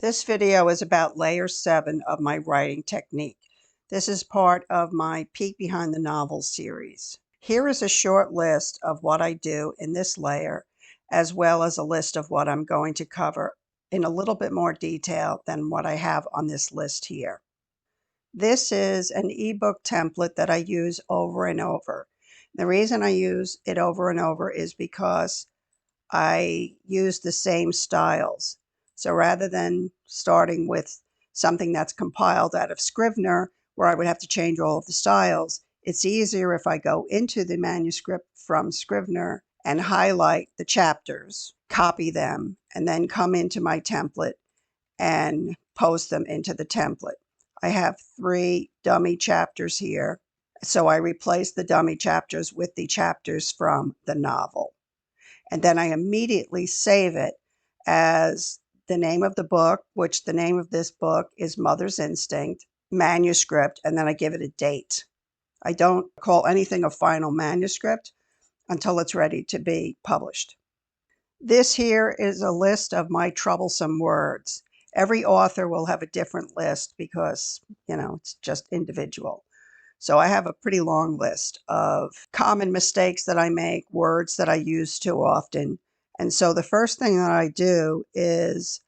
This video is about layer 7 of my writing technique. This is part of my Peek Behind the Novel series. Here is a short list of what I do in this layer, as well as a list of what I'm going to cover in a little bit more detail than what I have on this list here. This is an ebook template that I use over and over. The reason I use it over and over is because I use the same styles. So rather than starting with something that's compiled out of Scrivener, where I would have to change all of the styles, it's easier if I go into the manuscript from Scrivener and highlight the chapters, copy them, and then come into my template and post them into the template. I have 3 dummy chapters here, so I replace the dummy chapters with the chapters from the novel. And then I immediately save it as the name of the book, which the name of this book is Mother's Instinct, manuscript, and then I give it a date. I don't call anything a final manuscript until it's ready to be published. This here is a list of my troublesome words. Every author will have a different list because, it's just individual. So I have a pretty long list of common mistakes that I make, words that I use too often. And so the first thing that I do is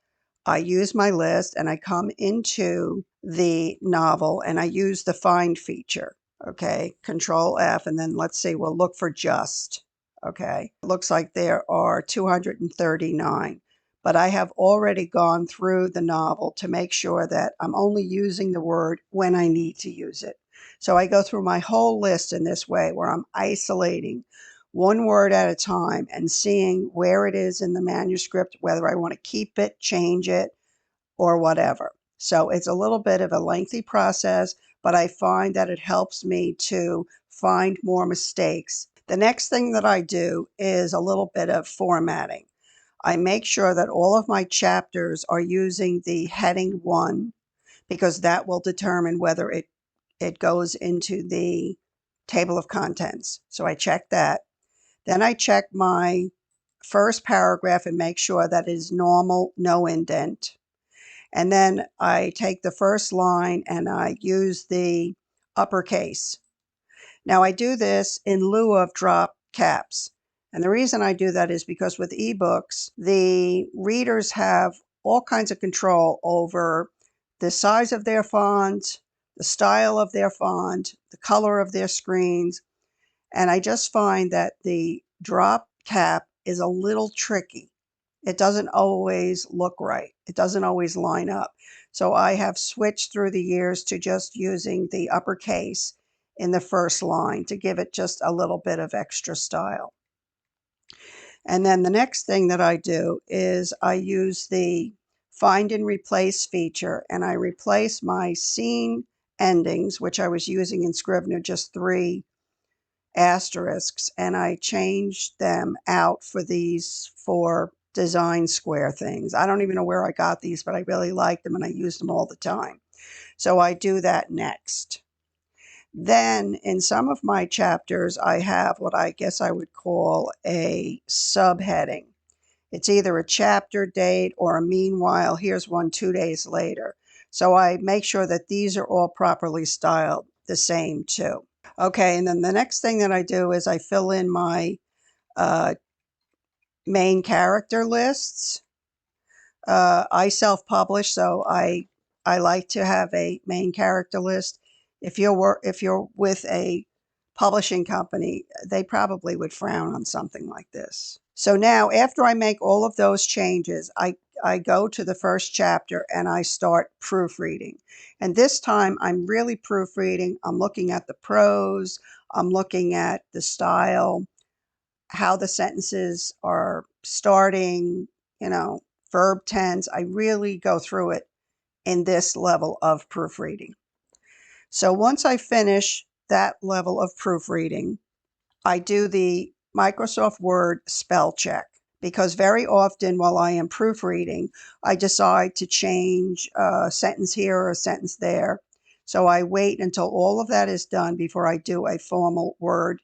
I use my list and I come into the novel and I use the find feature. Okay, Control F, and then let's see, we'll look for just. Okay, it looks like there are 239. But I have already gone through the novel to make sure that I'm only using the word when I need to use it. So I go through my whole list in this way where I'm isolating one word at a time and seeing where it is in the manuscript, whether I want to keep it, change it, or whatever. So it's a little bit of a lengthy process, but I find that it helps me to find more mistakes. The next thing that I do is a little bit of formatting. I make sure that all of my chapters are using the heading 1 because that will determine whether it goes into the table of contents. So I check that. Then I check my first paragraph and make sure that it is normal, no indent. And then I take the first line and I use the uppercase. Now I do this in lieu of drop caps. And the reason I do that is because with ebooks, the readers have all kinds of control over the size of their font, the style of their font, the color of their screens. And I just find that the drop cap is a little tricky. It doesn't always look right. It doesn't always line up. So I have switched through the years to just using the uppercase in the first line to give it just a little bit of extra style. And then the next thing that I do is I use the find and replace feature, and I replace my scene endings, which I was using in Scrivener, just 3 asterisks, and I changed them out for these 4 design square things. I don't even know where I got these, but I really like them and I use them all the time. So I do that next. Then in some of my chapters, I have what I guess I would call a subheading. It's either a chapter date or a meanwhile, here's one 2 days later. So I make sure that these are all properly styled the same too. Okay, and then the next thing that I do is I fill in my main character lists. I self-publish, so I like to have a main character list. If you're with a publishing company, they probably would frown on something like this. So now, after I make all of those changes, I go to the first chapter and I start proofreading. And this time, I'm really proofreading. I'm looking at the prose. I'm looking at the style, how the sentences are starting, verb tense. I really go through it in this level of proofreading. So once I finish that level of proofreading, I do the Microsoft Word spell check because very often while I am proofreading, I decide to change a sentence here or a sentence there. So I wait until all of that is done before I do a formal Word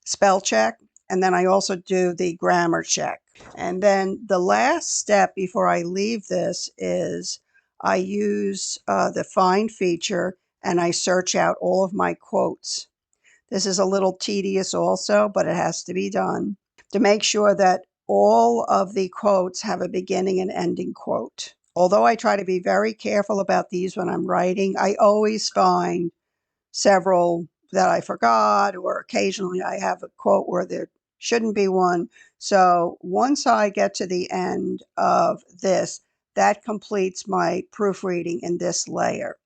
spell check. And then I also do the grammar check. And then the last step before I leave this is I use the find feature and I search out all of my quotes. This is a little tedious also, but it has to be done to make sure that all of the quotes have a beginning and ending quote. Although I try to be very careful about these when I'm writing, I always find several that I forgot, or occasionally I have a quote where there shouldn't be one. So once I get to the end of this, that completes my proofreading in this layer.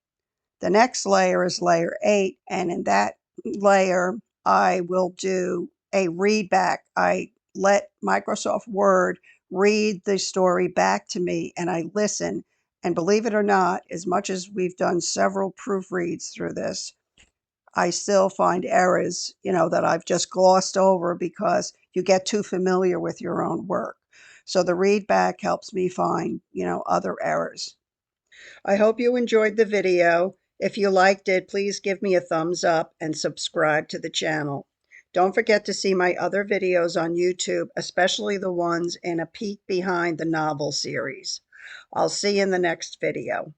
The next layer is layer 8, and in that layer, I will do a read back. I let Microsoft Word read the story back to me, and I listen. And believe it or not, as much as we've done several proofreads through this, I still find errors, that I've just glossed over because you get too familiar with your own work. So the read back helps me find, other errors. I hope you enjoyed the video. If you liked it, please give me a thumbs up and subscribe to the channel. Don't forget to see my other videos on YouTube, especially the ones in a peek behind the novel series. I'll see you in the next video.